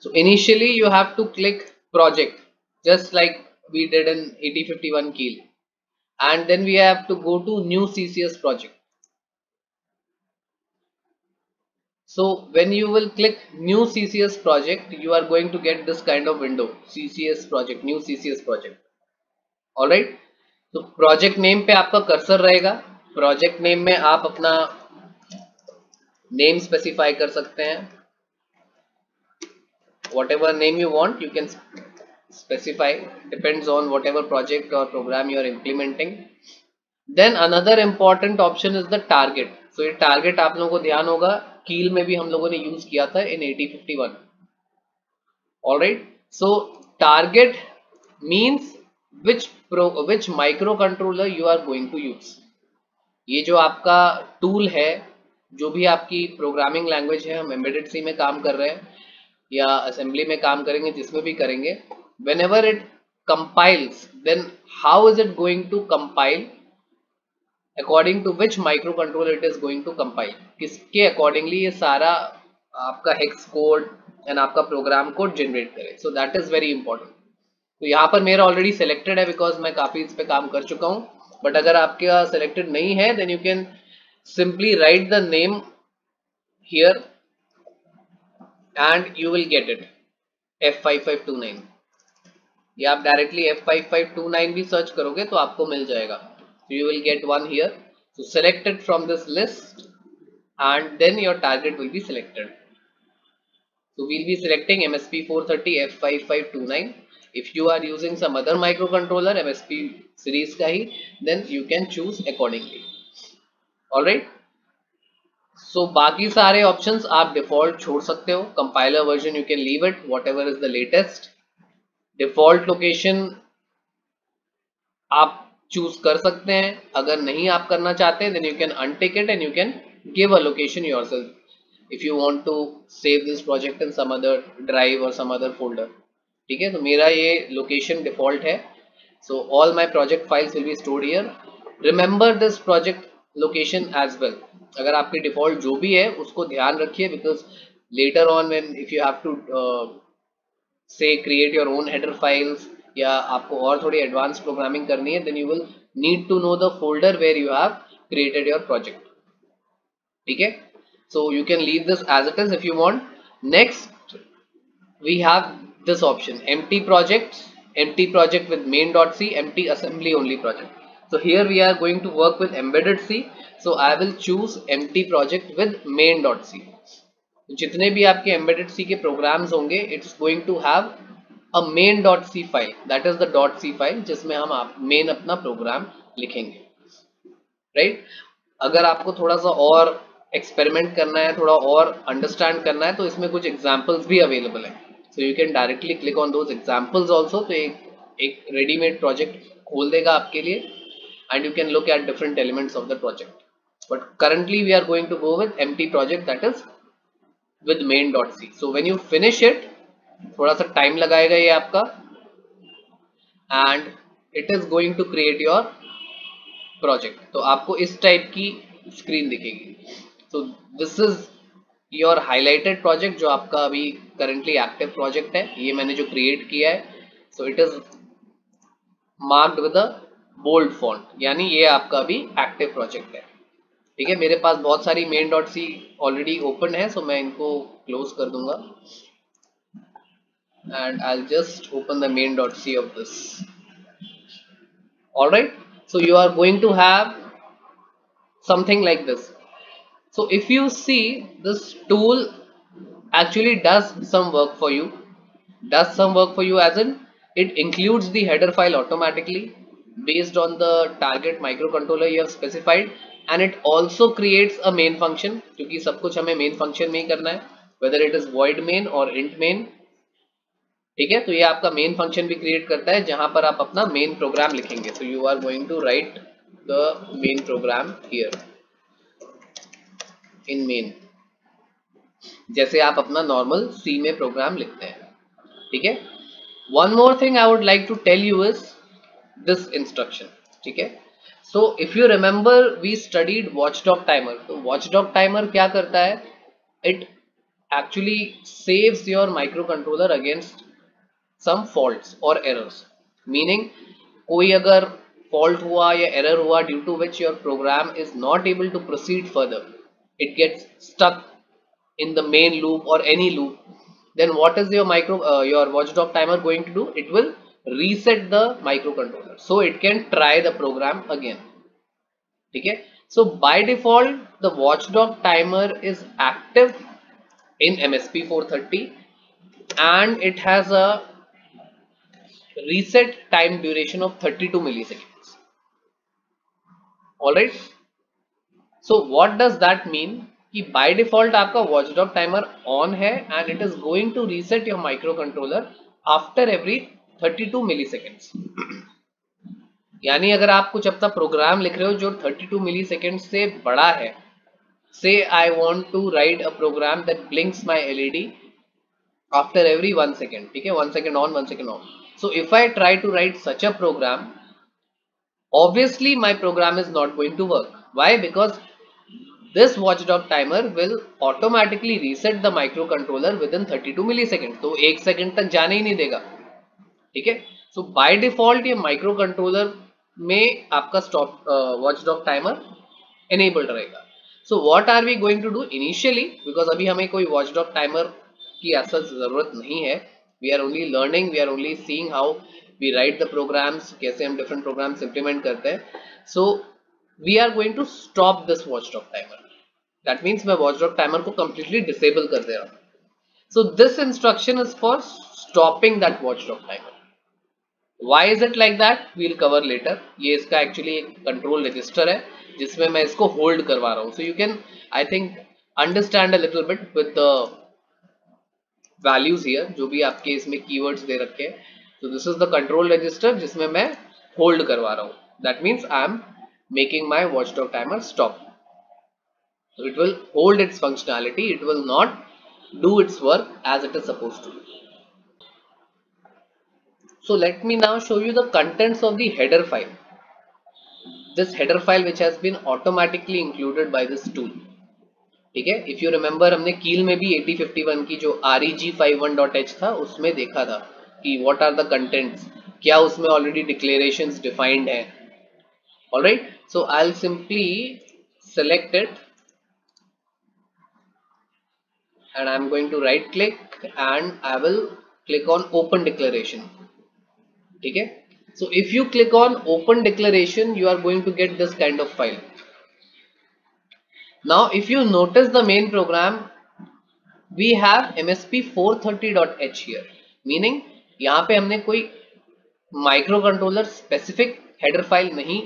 So initially you have to click project, just like we did in 8051 Keel, and then we have to go to new CCS project. So when you will click new CCS project, you are going to get this kind of window, CCS project, new CCS project. Alright, तो project name पे आपका cursor रहेगा. Project name में आप अपना name specify कर सकते हैं. whatever name you want you can specify, depends on whatever project or program you are implementing. Then another important option is the target. So ये target आप लोगों को ध्यान होगा, कील में भी हम लोगों ने यूज किया था in 8051. alright, so target means which microcontroller you are going to use. ये जो आपका टूल है, जो भी आपकी प्रोग्रामिंग लैंग्वेज है, हम एम्बेडेड सी में काम कर रहे हैं या असेंबली में काम करेंगे, जिसमें भी करेंगे, whenever it compiles, then how is it going to compile, according to which microcontroller it is going to compile, किसके accordingly ये सारा आपका हेक्स कोड एंड आपका प्रोग्राम कोड जनरेट करे. So that is very important. तो यहाँ पर मेरा ऑलरेडी सिलेक्टेड है बिकॉज मैं काफी इस पे काम कर चुका हूँ. बट अगर आपके सिलेक्टेड नहीं है, then you can simply write the name here and you will get it, F5529. या आप डायरेक्टली F5529 भी सर्च करोगे तो आपको मिल जाएगा. So you will get one here. So select it from this list and then your target will be selected. So we'll be selecting MSP430 F5529. If you are using some other microcontroller MSP series का ही, then you can choose accordingly. Alright. So बाकी सारे options आप default छोड़ सकते हो. Compiler version you can leave it, whatever is the latest. Default location आप choose कर सकते हैं. अगर नहीं आप करना चाहते then you can untick it and you can give a location yourself if you want to save this project in some other drive or some other folder. ठीक है, तो मेरा ये location default है. So all my project files will be stored here. Remember this project location as well. अगर आपकी default जो भी है उसको ध्यान रखिए, because later on when if you have to say create your own header files या आपको और थोड़ी एडवांस प्रोग्रामिंग करनी है, then you will need to know the folder where you have created your project. ठीक है, so you can leave this as it is if you want. Next we have this option, empty project with main.c, empty assembly only project. So here we are going to work with embedded C, so I will choose empty project with main.c. जितने भी आपके embedded C के programmes होंगे, it's going to have a main.c file, that is the .c file जिसमें हम आप main अपना programme लिखेंगे. राइट, अगर आपको थोड़ा सा और एक्सपेरिमेंट करना है, थोड़ा और अंडरस्टैंड करना है, तो इसमें कुछ एग्जांपल्स भी अवेलेबल है. So you can directly click on those examples also. तो एक रेडीमेड प्रोजेक्ट खोल देगा आपके लिए and you can look at different elements of the project. But currently we are going to go with empty project that is with main.c. So when you finish it, थोड़ा सा time लगाएगा ये आपका and it is going to create your project. तो आपको इस type की screen दिखेगी. तो this is your highlighted project, जो आपका अभी करंटली एक्टिव प्रोजेक्ट है. ये मैंने जो क्रिएट किया है, so it is marked with a bold font, यानी ये आपका अभी एक्टिव प्रोजेक्ट है. ठीक है, मेरे पास बहुत सारी main.c ऑलरेडी ओपन है, सो मैं इनको क्लोज कर दूंगा and I will just open the main.c of this. Alright, so you are going to have something like this. So if you see, this tool actually does some work for you. As in, it includes the header file automatically based on the target microcontroller you have specified, and it also creates a main function, क्योंकि सब कुछ हमें main function में ही करना है, whether it is void main or int main. ठीक है, तो ये आपका मेन फंक्शन भी क्रिएट करता है जहां पर आप अपना मेन प्रोग्राम लिखेंगे. So you are going to write the main program here in main, जैसे आप अपना नॉर्मल सी में प्रोग्राम लिखते हैं. ठीक है, one more thing I would like to tell you is this instruction. ठीक है, so if you remember we studied watchdog timer. तो वॉचडॉग टाइमर क्या करता है, it actually saves your microcontroller against some faults or errors. Meaning कोई अगर fault हुआ या error हुआ due to which your program is not able to proceed further, it gets stuck in the main loop or any loop, then what is your watchdog timer going to do? It will reset the microcontroller so it can try the program again. ठीक है? So by default the watchdog timer is active in MSP 430 and it has a reset time duration of 32 milliseconds. Alright, so what does that mean कि by default आपका watchdog timer on है and it is going to reset your microcontroller after every 32 milliseconds. यानी अगर आप कुछ अपना programme लिख रहे हो जो 32 मिलीसेकेंड से बड़ा है, say I want to write a program that blinks my LED after every 1 second, ठीक है, 1 second on 1 second off. So if I try to write such a program, obviously my program is not going to work. Why? Because this watchdog timer will automatically reset the microcontroller within 32 milliseconds. तो 1 second तक जाने ही नहीं देगा, ठीक है. So by default ये microcontroller में आपका stop watchdog timer enabled रहेगा. So what are we going to do initially? Because अभी हमें कोई watchdog timer की ऐसा जरूरत नहीं है. We are only learning, we are only seeing how we write the programs, कैसे हम different programs implement करते हैं. So we are going to stop this watchdog timer. That means मैं watchdog timer को completely disable कर दे रहा हूँ. So this instruction is for stopping that watchdog timer. Why is it like that? We'll cover later. ये इसका actually एक control register है जिसमें मैं इसको hold करवा रहा हूँ. So you can, I think, understand a little bit with the values here जो भी आपके इसमें keywords दे रखे हैं. So this is the control register जिसमें मैं hold करवा रहा हूँ. That means I am making my watchdog timer stop. So it will hold its functionality. It will not do its work as it is supposed to. So let me now show you the contents of the header file. This header file which has been automatically included by this tool. ठीक है, if you remember हमने कील में भी 8051 की जो reg51.h था उसमें देखा था कि व्हाट आर द कंटेंट्स, क्या उसमें ऑलरेडी डिक्लेरेशंस डिफाइंड है. Alright, so I will simply select it and I am going to right click and I will click on open declaration. ठीक है, so if you click on open declaration you are going to get this kind of file. Now if you notice the main program, we have msp430.h here, meaning यहाँ पे हमने कोई microcontroller specific header file नहीं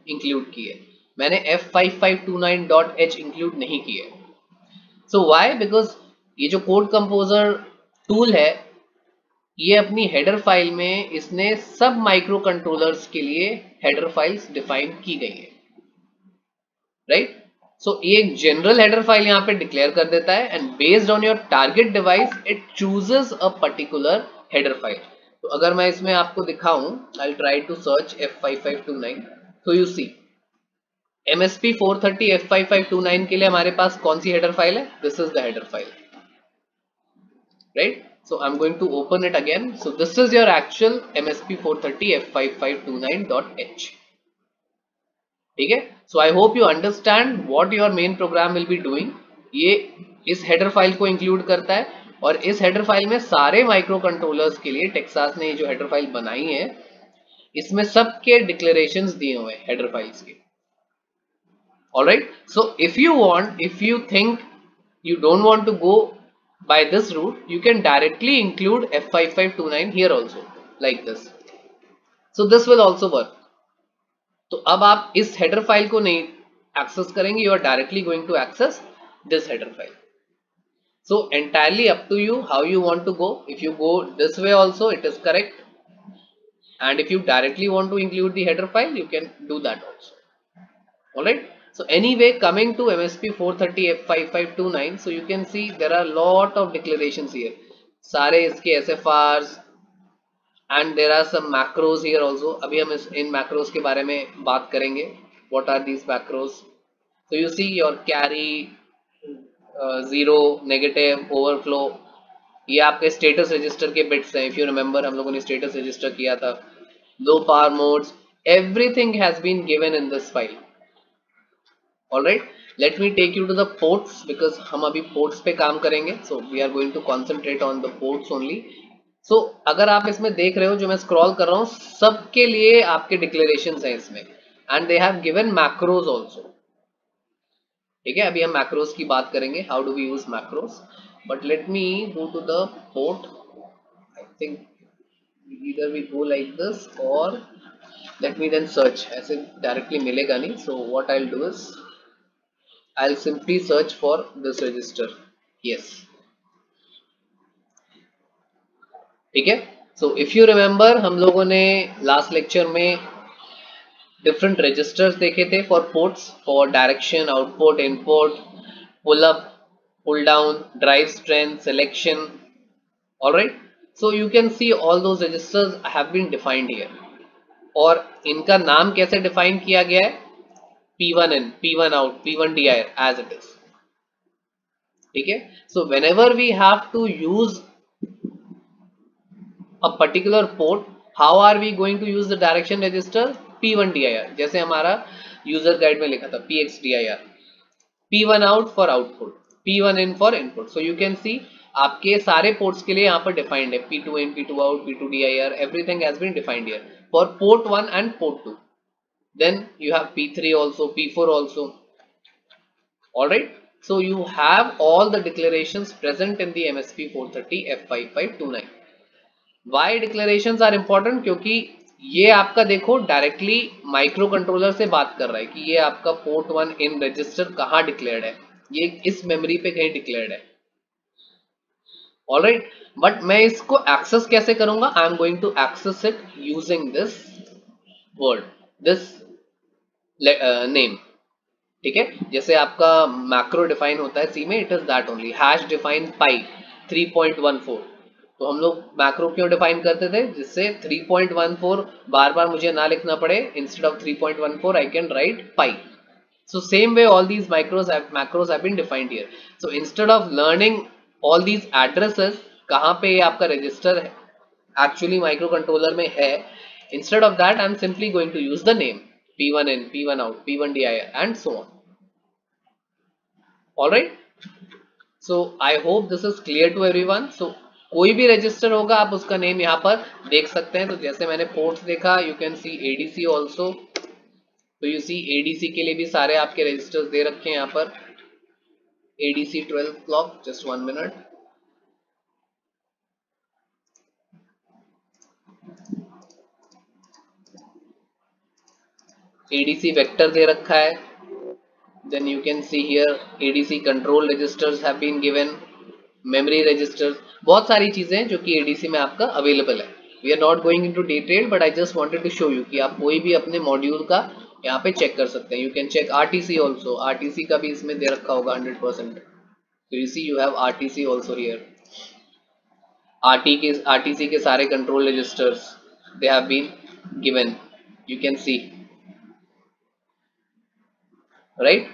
include की है. मैंने f5529.h include नहीं की है. So why? बिकॉज ये जो कोड कंपोजर टूल है ये अपनी हेडर फाइल में इसने सब माइक्रो कंट्रोलर्स के लिए हेडर फाइल्स डिफाइन की गई है. राइट, सो ये एक जनरल हेडर फाइल यहाँ पे डिक्लेयर कर देता है and based on your target device it chooses a particular header file. तो अगर मैं इसमें आपको दिखाऊं, I try to search f5529. तो यू सी MSP430 f5529 के लिए हमारे पास कौन सी हेडर फाइल है? This is the header file. Right, so I'm going to open it again. So this is your actual MSP430 f5529.h. ठीक है, so I hope you understand what your main program will be doing. ये इस header file को include करता है और इस header file में सारे माइक्रो कंट्रोलर्स के लिए टेक्सास ने जो हेडर फाइल बनाई है इसमें सबके डिक्लेरेशंस दिए हुए हैं हेडर फाइल्स के. Alright, so if you think you don't want to go by this route, you can directly include f5529 here also like this. So this will also work. तो अब आप इस हेडर फाइल को नहीं access करेंगे, you are directly going to access this header file. So entirely up to you how you want to go. If you go this way also it is correct, and if you directly want to include the header file you can do that also. Alright, so anyway, coming to MSP430 f5529, so you can see there are lot of declarations here. सारे इसके SFRs and there are some macros here also. अभी हम इन macros के बारे में बात करेंगे. What are these macros? So you see your carry, zero, negative, overflow, ये आपके स्टेटस रजिस्टर के बिट्स हैं. इफ यू रिमेंबर हम लोगों ने स्टेटस रजिस्टर किया था. Low power modes, everything has been given in this file. Alright, let me take you to the ports because हम अभी ports पे काम करेंगे. So we are going to concentrate on the ports only. So अगर आप इसमें देख रहे हो जो मैं scroll कर रहा हूँ, सबके लिए आपके declarations हैं इसमें, and they have given macros also. ठीक है, अभी हम macros की बात करेंगे. How do we use macros? But let me go to the port. I think either we go like this or let me then search. ऐसे directly मिलेगा नहीं. So what I'll do is I'll simply search for this register. Yes. ठीक है. So if you remember हम लोगों ने last lecture में different registers देखे थे for ports, for direction, output, input, pull up, pull down, drive strength, selection. Alright. So you can see all those registers have been defined here. और इनका नाम कैसे define किया गया है? P1 in, P1 out, P1 dir as it is. ठीक है. So whenever we have to use a particular port, how are we going to use the direction register? P1 dir, जैसे हमारा user guide में लिखा था px dir. P1 out for output, P1 in for input. So you can see आपके सारे ports के लिए यहाँ पर defined है P2 in, P2 out, P2 dir, everything has been defined here for port 1 and port 2. Then you have P3 also, P4 also. Alright, so you have all the declarations present in the MSP 430 F5529. Why declarations are important? क्योंकि ये आपका देखो directly micro controller से बात कर रहा है कि ये आपका पोर्ट 1 इन रजिस्टर कहाँ डिक्लेयर्ड है, ये इस मेमोरी पे कहीं डिक्लेयर्ड है. ऑलराइट, बट मैं इसको एक्सेस कैसे करूंगा? I am going to access it using this word, this name. ठीक है, जैसे आपका मैक्रो डिफाइन होता है सी में, it is that only. Hash define pi 3.14. तो हम लोग मैक्रो क्यों डिफाइन करते थे? जिससे 3.14 बार बार मुझे ना लिखना पड़े. Instead of 3.14 I can write pi. So same way all these macros have been defined here. So instead of learning all these addresses कहाँ पे ये आपका रजिस्टर है एक्चुअली माइक्रो कंट्रोलर में है, instead of that I am simply going to use the name P1 in, P1 out, P1 dir and so on. Alright, so I hope this is clear to everyone. So कोई भी register होगा आप उसका name यहाँ पर देख सकते हैं. तो जैसे मैंने पोर्ट्स देखा, you can C ADC also. तो यू सी एडीसी के लिए भी सारे आपके रजिस्टर्स दे रखे हैं यहाँ पर. ADC 12 clock, just 1 minute. ADC vector दे रखा है. Then you can see here ADC control registers have been given, memory registers, बहुत सारी चीजें जो कि एडीसी में आपका अवेलेबल है. We are not going into detail but I just wanted to show you कि आप कोई भी अपने मॉड्यूल का यहाँ पे चेक कर सकते हैं. You can check RTC also, RTC का भी इसमें दे रखा होगा 100%. So you see you have RTC also here. RTC के सारे control registers they have been given. You can see, right?